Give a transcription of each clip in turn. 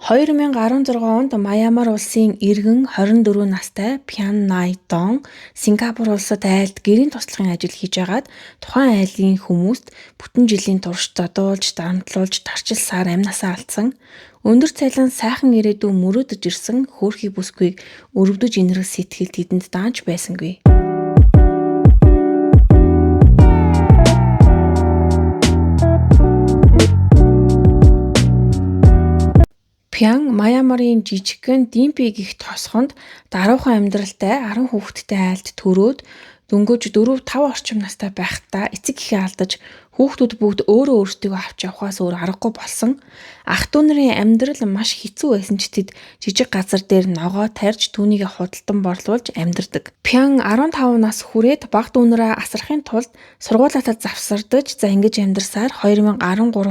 2016 онд Мьянмар улсын иргэн 24 настай Пян Най Дон Сингапур улсад айлд гэрийн туслахын ажил хийж байгаад тухайн айлын хүмүүст бүтэн жилийн турш задуулж, дарамтлуулж, тарчилсаар амнасаа алдсан. Өндөр цалин сайхан ирээдүй мөрөөдөж ирсэн хөөрхий бүсгүйг өрөвдөж инэрх сэтгэл тэдэнд даанч байсангүй. Пян Мьянмарын жижигхэн Димпи гэх тосгонд даруухан амьдралтай 10 хүүхэдтэй айлд төрөөд дөнгөж 4-5 орчим настай байхдаа эцэг эхээ алдаж хүүхдүүд бүгд өөрөө өөрсдийгөө авч явахаас өөр аргагүй болсон. Ах дүү нарын амьдрал маш хэцүү байсан ч тэд жижиг газар дээр ногоо тарьж түүнийг худалдан борлуулж амьдардаг. Пян 15 нас хүрээд баг дүүнэрээ асрахын тулд сургуулиатаа завсардаж ингэж амьдарсаар 2013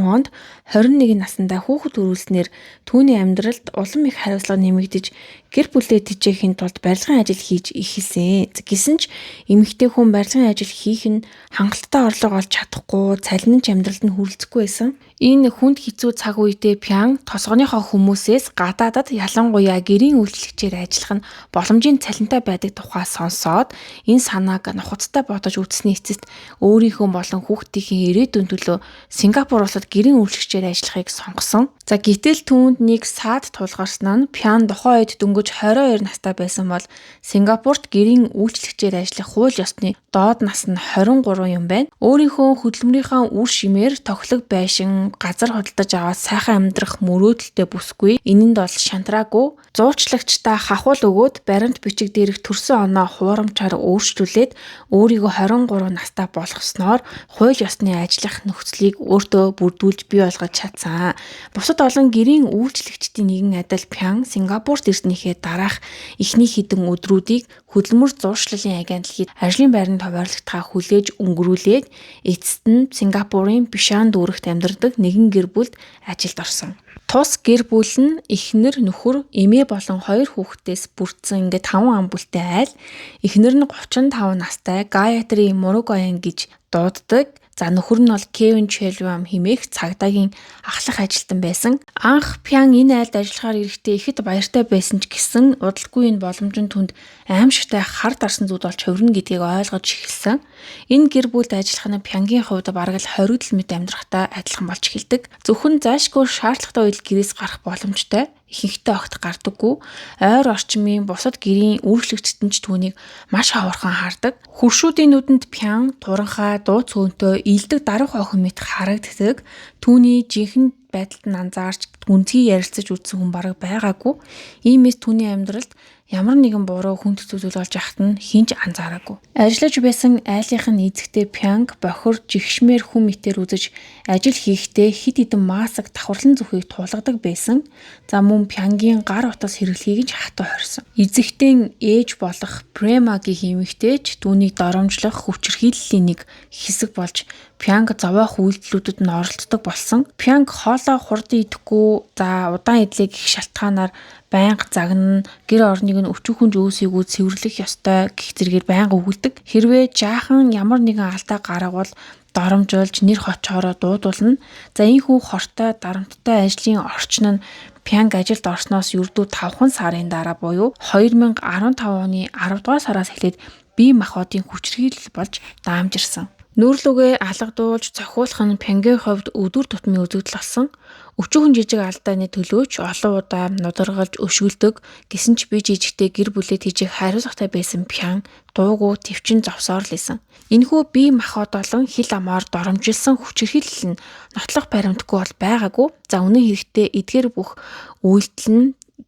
онд 21 наснда хүүхэд төрүүлснээр түүний амьдралд улам их хариуцлага нэмэгдэж гэр бүлээ тэжээхийн тулд барилгын ажил хийж эхэлсэн. Гэсэн ч эмэгтэй хүн барилгын ажил хийх нь хангалттай орлого олж чадахгүй, цалин нь амьдралд нь хүрэлцэхгүй байсан. Энэ хүнд хэцүү цаг үедээ Пян тосгоныхоо хүмүүсээс гадаадад ялангуяа гэрийн үйлчлэгчээр ажиллах нь боломжийн цалинтай байдаг тухай сонсоод энэ санааг нухацтай бодож үзсний эцэст өөрийнхөө болон хүүхдийнхээ ирээдүйн төлөө Сингапур улсад гэрийн үйлчлэгчээр ажиллахыг сонгосон. Гэтэл түүнд нэг саад тулгарсан нь Пян тухайн үед дөнгөж 22 настай байсан бол Сингапурт гэрийн үйлчлэгчээр ажиллах хууль ёсны доод нас нь 23 юм байна. Өөрийнхөө хөдөлмөрийнхаа үр шимээр тохилог байшин газар худалдаж аваад сайхан амьдрах мөрөөдөлтэй бүсгүй. Энэнд бол шантраагүй. Зуучлагчдаа хахуул өгөөд баримт бичиг дээрх төрсөн оноо хуурамчаар өөрчлүүлээд өөрийгөө 23 настай болгосноор хууль ёсны ажиллах нөхцөлийг өөртөө бүрдүүлж бий болгож чадсан. Бусад олон гэрийн үйлчлэгчдийн нэгэн адил Пян Сингапурт ирснийхээ дараах эхний хэдэн өдрүүдийг хөдөлмөр зуршлалын агентлагийн ажлын байранд хуваарлагдахаа хүлээж өнгөрүүлээд эцэст нь Сингапурын Бишан дүүрэгт амьдардаг нэгэн гэр бүлд ажилд орсон. Тус гэр бүл нь эхнэр, нөхөр, эмээ болон 2 хүүхэдээс бүрдсэн 5 ам бүлтэй айл. Эхнэр нь 35 настай Гаятри Муругаян гэж дууддаг. За нөхөр нь бол Кевин Чэлвам хэмээх цагдаагийн ахлах ажилтан байсан. Анх Пян энэ айлд ажиллахаар ирэхдээ ихэд баяртай байсан ч гэсэн удалгүй энэ боломж нь түнд аимшигтай хар дарсан зүйл болж хувирна гэдгийг ойлгож эхэлсэн. Энэ гэр бүлд ажиллах нь Пянгийн хувьд бараг л 20 км амьдрахтай адилхан болж эхэлдэг. Зөвхөн заашгүй шаардлагатай үед гэрээс гарах боломжтой. Ихэнхдээ огт гардаггүй. Ойр орчмын бусад гэрийн үйлчлэгчдэн ч түүнийг маш хавархан хардаг. Хөршүүдийн нүдэнд Пян туранхай, дуу цөөнтэй, илдэг даруй охин мэт харагддаг. Түүний жинхэнэ байдалд нь анзаарч гүнзгий ярилцаж үзсэн хүн бараг байгаагүй. Иймээс түүний амьдралд ямар нэгэн буруу хүнд зүйл болж яхад нь хинж анзаараагүй. Ажиллаж байсан айлынх нь эзэгтэй Пянг бохир жигшмээр хүн мэтээр үзэж ажил хийхдээ хид хідэн маск давхарлан зүхийг тулгадаг байсан. За мөн Пянгийн гар утас хэрэглэхийг ч хатуу хорьсон. Эзэгтэн ээж болох Премагийн эмэгтэйч түүнийг доромжлох хүчирхийллийн нэг хэсэг болж Пянг зовоох үйлдэлүүдэд нь оролцдог болсон. Пянг хоолоо хурдан идэхгүй, за удаан идлээ гэх шалтгаанаар байнга загнана, гэр орныг нь өчүүхэн жөөсийгүү цэвэрлэх ёстой гэх зэргээр байнга өгүүлдэг. Хэрвээ жаахан ямар нэгэн алдаа гаргавал доромжуулж нэр хочоороо дуудуулна. За ийхүү хортой дарамттай ажлын орчин нь Пянг ажилд орсноос ердөө 5 сарын дараа буюу 2015 оны 10 дугаар сараас эхлээд бие махбодын хүчирхийлэл болж даамжирсан. Нүүрлүгээ алгадуулж цохиулах нь Пянгийн хувьд өдөр тутмын үзэгдэл болсон. Өчүүхэн жижиг алдааны төлөөч олон удаа нударгалж өшгөлдөг. Гэсэн ч би жижигтэй гэр бүлээ тийжих хариуцлагатай байсан Пян дуугүй төвчин зовсоор л исэн. Энэхүү бие махбод болон хил амаар доромжилсан хүчирхийлэл нь нотлох баримтгүй бол байгаагүй. За үнэн хэрэгтээ эдгээр бүх үйлдэл нь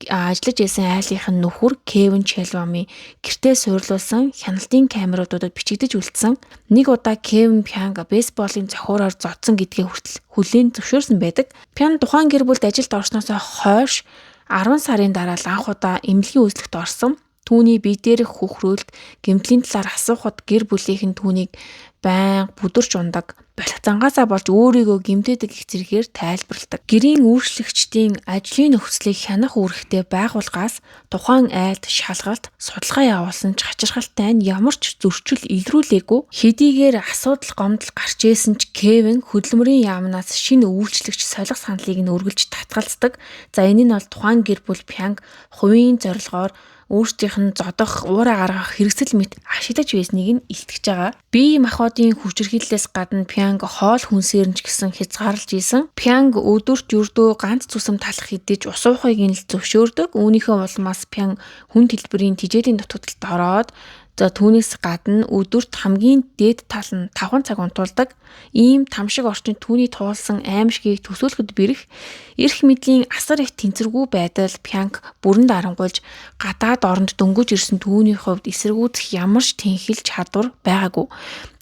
ажиллаж байсан айлынх нь нөхөр Кевин Чэлвамын гэртээ суйрлуулсан хяналтын камеруудад бичигдэж үлдсэн. Нэг удаа Кевин Пянг бейсболын зохиураар зодсон гэдгээ хүртэл хүлээн зөвшөөрсөн байдаг. Пян тухайн гэр бүлд ажилд орсноос хойш 10 сарын дараа л анх удаа эмнэлгийн үзлэгт орсон. Түүний бие дээрх хөхрөөлт, гэмтлийн талаар асуухад гэр бүлийнх нь түүнийг байнга бүдэрч ундаг. балхицангаасаа болж өөрийгөө гэмтээдэг их зэргээр тайлбарладаг. Гэрийн үйлчлэгчдийн ажлын нөхцөлийг хянах үүрэгтэй байгууллагаас тухайн айлд шалгалт, судалгаа явуулсан ч хачирхалтай нь ямар ч зөрчил илрүүлээгүй. Хэдийгээр асуудал гомдол гарч ийсэн ч Кевин хөдөлмөрийн яамнаас шинэ үйлчлэгч солих саналыг нь үргэлж татгалздаг. За энэ нь бол тухайн гэр бүл Пянг хувийн зорилгоор өөрсдийнх нь зодох, уураа гаргах хэрэгсэл мэт ашиглаж байсныг нь илтгэж байгаа. Бие махбодын хүчирхийллээс гадна Пянг хоол хүнсээрнч гэсэн хязгаарлаж ийсэн. Пянг өдөрт ердөө ганц цусам талах идэж ус уухыг нь л зөвшөөрдөг. Үүнийхээ улмаас Пянг хүнд хэлбэрийн тижээлийн дутагдалд ороод түүнээс гадна өдөрт хамгийн дээд тал нь 5 цаг унтуулдаг. Ийм тамшиг орчинд түүний туулсан аимшигыг төсөөлөхөд бэрх эрх мэдлийн асар их тэнцвэргүй байдал Пянг бүрэн дарангуйлж гадаад оронд дөнгөж ирсэн түүний хувьд эсэргүүцэх ямар ч тэнхэлж чадвар байгаагүй.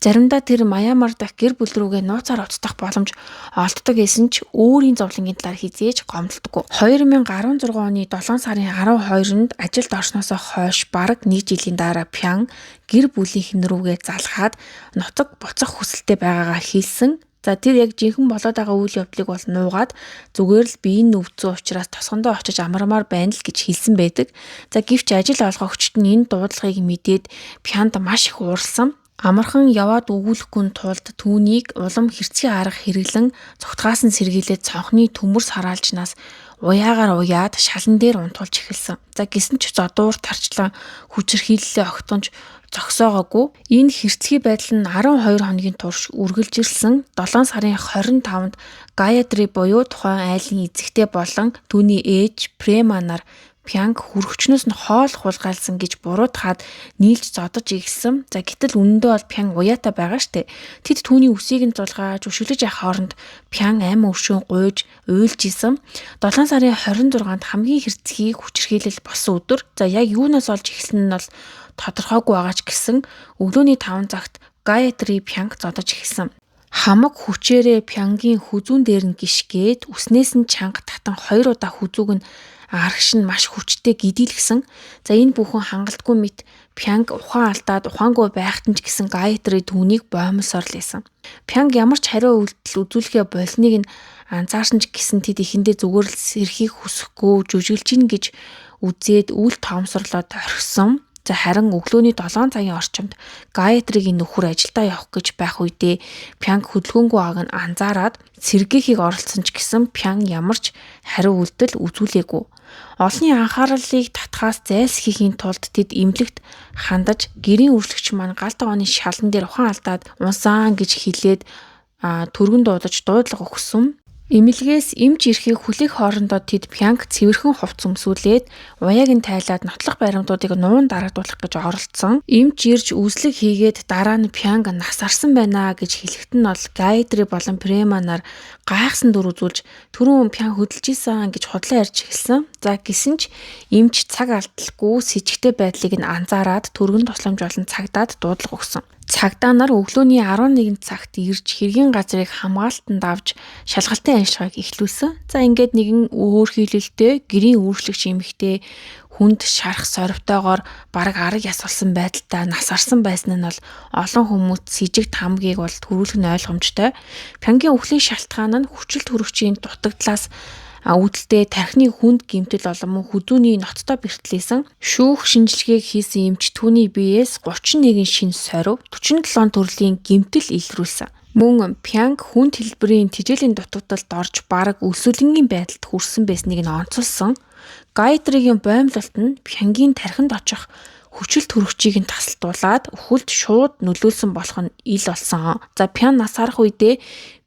Заримдаа тэр Маямар дахь гэр бүл рүүгээ нууцаар уцтах боломж олддог гэсэн ч өөрийн зовлонгийн талаар хизээж гомддоггүй. 2016 оны 7 сарын 12-нд ажилд орсноосоо хойш бараг 1 жилийн дараа Пянг гэр бүлийнхэн рүүгээ залхаад ноцог буцах хүсэлтэй байгаагаа хэлсэн. За тэр яг жинхэнэ болоод байгаа үйл явдлыг бол нуугаад зүгээр л биеийн нөвцөө учраас тосгондоо очиж амармаар байна л гэж хэлсэн байдаг. За гэвч ажил олгогчд нь энэ дуудлагыг мэдээд Пянд маш их уурсан. Амархан яваад өгүүлэхгүй тулд түүнийг улам хэрцгий арга хэрэглэн цогтгаас нь сэргийлээд цонхны төмөр сараалжнаас уяагаар уяад шалан дээр унтуулж эхэлсэн. За гисэн ч зодуур тарчлан хүчирхийллээ огтонж зогсоогоогүй. Энэ хэрцгий байдал нь 12 хоногийн турш үргэлжилсэн. 7 сарын 25-нд Гаятри буюу тухайн айлын эзэгтэй болон түүний ээж Преманаар Пянг хүрхчнөөс нь хоол хулгайлсан гэж буруутгаад нийлж зодож игсэн. За гэтэл үнэндээ бол Пянг уяатай байгаа штэ. Тэд түүний үсийг нь зулгааж өшөглөж явах хооронд Пянг амин өршөөн гуйж уйлж исэн. 7 сарын 26-нд хамгийн хэрцгий хүчирхийлэл болсон өдөр. За яг юунаас олж эхэлсэн нь бол тодорхойгүй байгаа ч гэсэн өглөөний 5 цагт Гаятри Пянг зодож эхэлсэн. Хамаг хүчээрээ Пянгийн хүзүүн дээр нь гიშгээд үснээс нь чанга татан 2 удаа хүзүүг нь арагш нь маш хүчтэй гидэлгсэн. За энэ бүхэн хангалтгүй мэт Пянг ухаан алдаад ухаангүй байхад нь ч гэсэн Гаятри түүнийг боомсоор л байсан. Пянг ямар ч хариу үйлдэл үзүүлэхээ болныг нь анзаарсан ч гэсэн тэд эхэндээ зүгээр л сэрхийг хүсэхгүй жүжиглж ийн гэж үзээд үл тоомсорлоод орхисон. За харин өглөөний 7 цагийн орчимд Гаятригийн нөхөр ажилдаа явах гэж байх үедээ Пянг хөдөлгөөнгүй байгааг нь анзаараад сэргээхийг оролцсон ч гэсэн Пянг ямар ч хариу үйлдэл үзүүлээгүй. Олонний анхаарлыг татхаас зайлсхийхийн тулд тэд имлэгт хандаж гэрийн үржигч маань гал тогооны шалан дээр ухаан алдаад унсаан гэж хэлээд түргэн дуудаж дуудлага өгсөн. Эмнэлгээс эмч ирэхийг хүлээх хоорондоо тэд Пянг цэвэрхэн хувц өмсүүлээд уяаг нь тайлаад нотлох баримтуудыг нуун дарагдуулах гэж оролцсон. Эмч ирж үзлэг хийгээд дараа нь Пянг насарсан байна гэж хэлэхэд нь бол Гаятри болон Преманаар гайхсан дүр үзүүлж түрүүн Пянг хөдөлж исэн гэж худлаа ярьж эхэлсэн. За гисэн ч эмч цаг алдалгүй с ิจ гтэй байдлыг нь анзаараад түргэн тусламж болон цагдаад дуудлага өгсөн. Цагдаа нар өглөөний 11 цагт ирж хэргийн газрыг хамгаалтанд авч шалгалтын ажиллагааг эхлүүлсэн. За ингээд нэгэн өөрхийлөлтэй гэрийн үйлчлэгч эмэгтэй хүнд шарах сорвтойгоор бараг арга ясвалсан байдалтай насарсан байсан нь бол олон хүмүүс сэжигт хамгийн бол төрүүлэх нь ойлгомжтой. Пянгийн өхлийн шалтгаан нь хүчил төрөгчийн дутагдлаас үүдэлтэй тархины хүнд гэмтэл олон хүзүүний ноцтой бэртлээсэн. Шүүх шинжилгээг хийсэн эмч түүний биеэс 31 шинэ сорив 47 төрлийн гэмтэл илрүүлсэн. Мөн Пянг хүнд хэлбэрийн тижээлийн дутагдалд орж бараг өлсөлөнгийн байдалд хүрсэн байсныг нь онцолсон. Гаятригийн боомлолт нь Пянгийн тархинд очих хүчил төрөгчийг нь тасалдуулаад өхөлд шууд нөлөөлсөн болох нь ил болсон. За Пянг нас харах үедээ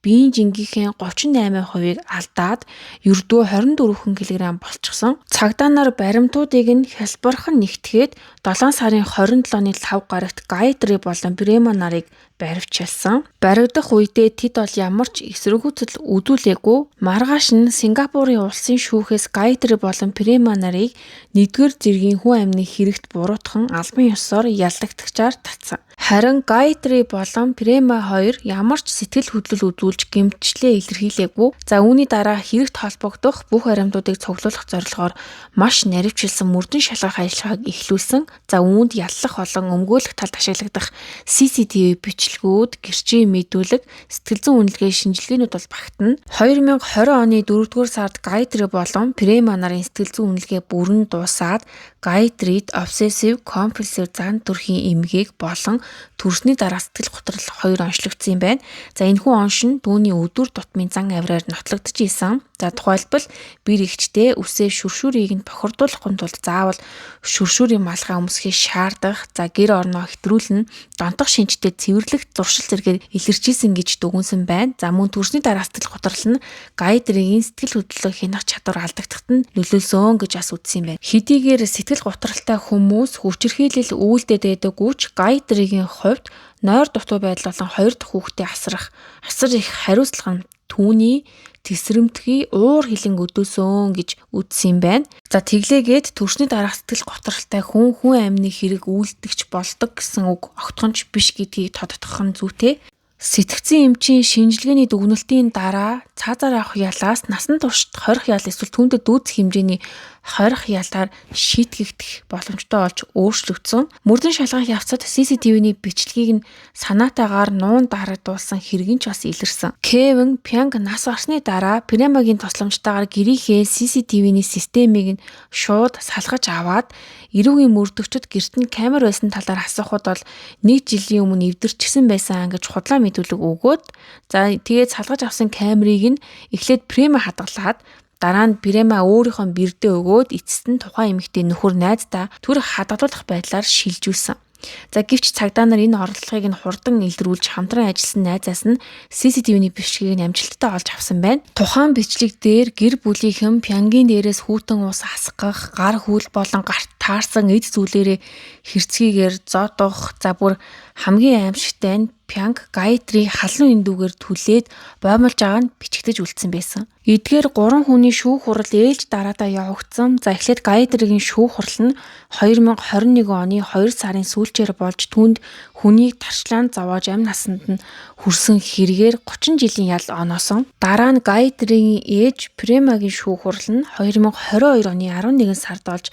биеийн жингийнхээ 38%-ийг алдаад ердөө 24 кг болчихсон. Цагдаа нар баримтуудыг нь хялбархан нэгтгээд 7 сарын 27-ны 5 гарагт Гаятри болон Према нарыг баривчилсан. Баригдах үедээ тэд бол ямар ч эсэргүүцэл үзүүлээгүй. Маргааш нь Сингапурын улсын шүүхээс Гаятри болон Према нарыг 1-р зэргийн хүн амны хэрэгт буруутхан албан ёсоор ялдагдагчаар татсан. Харин Гайатри болон Према хоёр ямар ч сэтгэл хөдлөл үзүүлж гэмтчлээ илэрхийлээгүй. За үүний дараа хэрэгт холбогдох бүх баримтуудыг цуглуулах зорилгоор маш наривчилсан мөрдөн шалгах ажиллагааг эхлүүлсэн. За үүнд яллах болон өмгөөлөх талд ашиглагдах CCTV бичлэгүүд, гэрчийн мэдүүлэг, сэтгэл зүйн үнэлгээ шинжилгээнүүд бол багтана. 2020 оны 4-р сард Гайатри болон Према нарын сэтгэл зүйн үнэлгээ бүрэн дуусаад Гаятрид obsessive compulsive зан төрхийн эмгээг болон төрсний дараа сэтгэл готрол 2 онцлогдсон юм байна. За энэхүү онш нь түүний өдөр тутмын зан авираар нотлогдож исэн. За тухайлбал бэр ихчтэй үсээ шүршүүрийг нь бохирдуулахын тулд заавал шүршүүрийн малгай өмсөхийг шаардах, за гэр орноо хэтрүүлэн донтох шинжтэй цэвэрлэх зуршил зэргээр илэрчилсэн гэж дүгнсэн байна. За мөн төрсний дараа сэтгэл готрол нь Гаятригийн сэтгэл хөдлөлөө хянах чадвар алдагдахад нь нөлөөлсөн гэж бас үзсэн юм байна. Хэдийгээр сэтгэл готролтой хүмүүс хүчирхийлэл үйлдэлд байдаггүй ч Гаятригийн хувьд нойр дутуу байдал болон 2 дахь хүүхдээ асар их хариуцлага нь түүний тесрэмтгий уур хилэн өдөөсөн гэж үзсэн юм байна. За тэглээгээд төрсний дараах сэтгэл готролтой хүн амины хэрэг үйлдэгч болдог гэсэн үг огтхонч биш гэдгийг тодтогох нь зүйтэй. Сэтгцэн эмчийн шинжилгээний дүгнэлтийн дараа цаазаар авах ялаас насан туршид хорих ял эсвэл түүндэд дүүцэх хэмжээний хорих ялаар шийтгэгдэх боломжтой болж өөрчлөгдсөн. Мөрдөн шалгах явцад CCTV-ний бичлэгийг нь санаатаагаар нуун дарагдуулсан хэрэг нь ч бас илэрсэн. Кевин Пянг нас барсны дараа Премагийн тусламжтайгаар гэрийнхээ CCTV-ний системийг нь шууд салгаж аваад эрүүгийн мөрдөгчд гэрт нь камер байсан талаар асуухад бол 1 жилийн өмнө эвдэрчсэн байсан гэж худлаа мэдүүлэг өгөөд за тэгээд салгаж авсан камерыг нь эхлээд Према хадгалаад дараа нь Према өөрийнхөө бэрдээ өгөөд эцэст нь тухайн эмэгтэй нөхөр найздаа түр хадгалуулах байдлаар шилжүүлсэн. За гэвч цагдаа нар энэ оролдлогыг нь хурдан илрүүлж хамтран ажилласан найзаас нь CCTV-ний бичлэгийг нь амжилттай олж авсан байна. Тухайн бичлэг дээр гэр бүлийнхэн Пянгийн дээрээс хүйтэн ус асгах, гар хүл болон гарт таарсан эд зүйлээрээ хэрцгийгээр зодох, за бүр хамгийн аимшигтай нь Пянг Гаятри халуун эндүүгээр түлээд боомлж байгаа нь бичигдэж үлдсэн байсан. Эдгээр 3 хүний шүүх хурал ээлж дараадаа явагдсан. За эхлээд Гаятригийн шүүх хурал нь 2021 оны 2 сарын сүүлчээр болж түүнд хүнийг тарчлаан зовоож амь насанд нь хүрсэн хэрэгээр 30 жилийн ял оноосон. Дараа нь Гаятригийн ээж Премагийн шүүх хурал нь 2022 оны 11 сард болж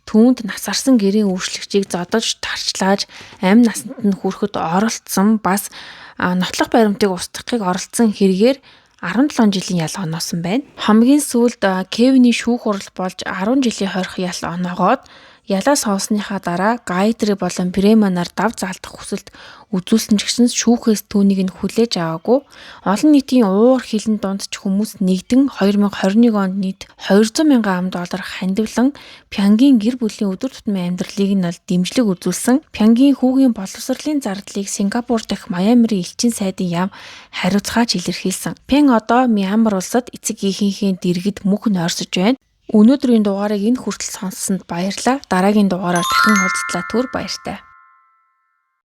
түүнд нас арсан гэрийн үйлчлэгчийг зодож тарчлааж амь насанд нь хүрэхэд оролцсон бас нотлох баримтыг устгахыг оролцсон хэрэгээр 17 жилийн ял оноосон байна. Хамгийн сүүлд Кевиний шүүх хурал болж 10 жилийн хорих ял оноогоод ялаа сонссныхаа дараа Гаятри болон Према нар дав заалдах хүсэлт үзүүлсэн ч гэсэн шүүхээс түүнийг нь хүлээж аваагүй. Олон нийтийн уур хилэн дунд ч хүмүүс нэгдэн 2021 онд нийт $200,000 хандивлан Пянгийн гэр бүлийн өдөр тутмын амьдралыг нь дэмжлэг үзүүлсэн. Пянгийн хүүгийн боловсролын зардлыг Сингапур дахь Майамигийн элчин сайдын яам хариуцгааж илэрхийлсэн. Пян одоо Мянмар улсад эцэг эхийнхээ дэргэд мөнх нойрсож байна. Өнөөдрийн дугаарыг энэ хүртэл сонссонд баярлалаа. Дараагийн дугаараар дахин уулзтлаа. Түр баяртай.